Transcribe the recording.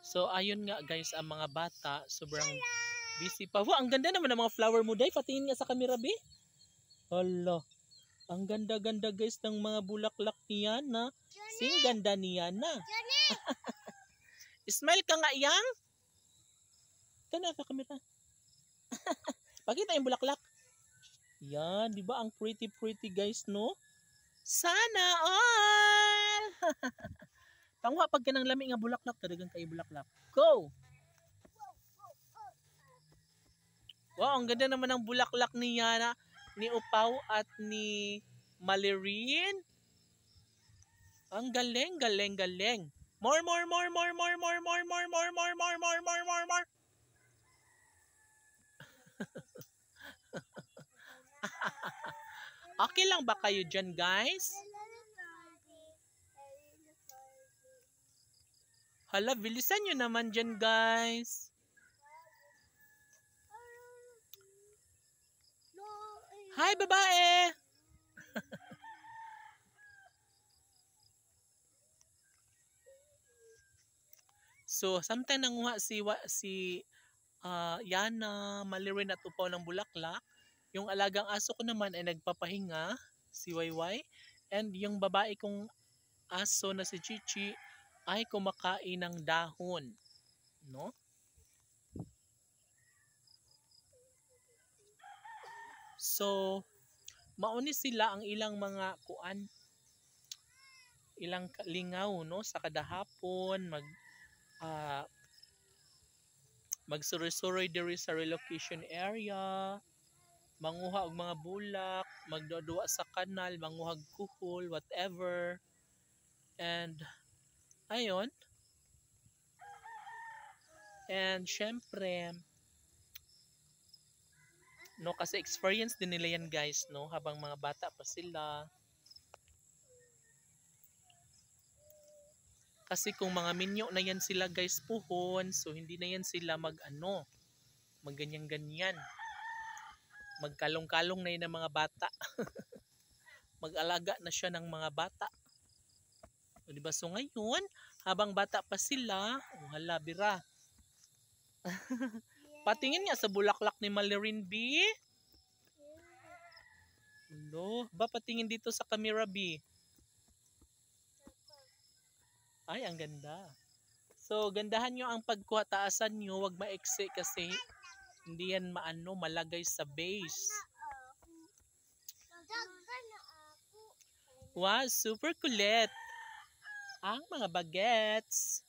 So ayun nga guys, ang mga bata sobrang busy pa. Wow, ang ganda naman ng mga flower mo, Day. Patingin nga sa camera, be. Hala. Ang ganda-ganda guys ng mga bulaklak ni Yana. Sing ganda ni Yana. Smile ka nga, yang. Kana sa camera. Pakita yung bulaklak. Yan, di ba ang pretty guys, no? Sana all! Tangwa pag kanang lami nga bulaklak, talagang kayo bulaklak. Go! Wow, ang ganda naman ng bulaklak ni Yana, ni Upaw at ni Malirin. Ang galing. More. Okay lang ba kayo dyan, guys? Hala, bilisan nyo naman dyan, guys. Hi, babae! So, sometime nanguha si Yana, Malirin at Upaw ng bulaklak. Yung alagang aso ko naman ay nagpapahinga, si Wayway. And yung babae kong aso na si Chichi ay kumakain ng dahon. No? So, mauni sila ang ilang mga kuan, ilang lingaw, no? Sa kada hapon, magsuroy-suroy diri sa relocation area, manguha og mga bulak, magduwa sa kanal, manguhag kuhol, whatever. And ayon. And syempre, no, kasi experience din nila yan guys, no, habang mga bata pa sila. Kasi kung mga minyo na yan sila guys, puhon, so hindi na yan sila magganyan-ganyan. Magkalong-kalong na yan ng mga bata. Mag-alaga na siya ng mga bata. O, diba? So ngayon, habang bata pa sila, hala, bira. Patingin nga sa bulaklak ni Malirin B. Hello, ba patingin dito sa camera B. Ay, ang ganda. So, gandahan nyo ang pagkuha, taasan nyo, wag maiksi kasi hindi yan malagay sa base. Wow, super kulit. Ang mga bagets.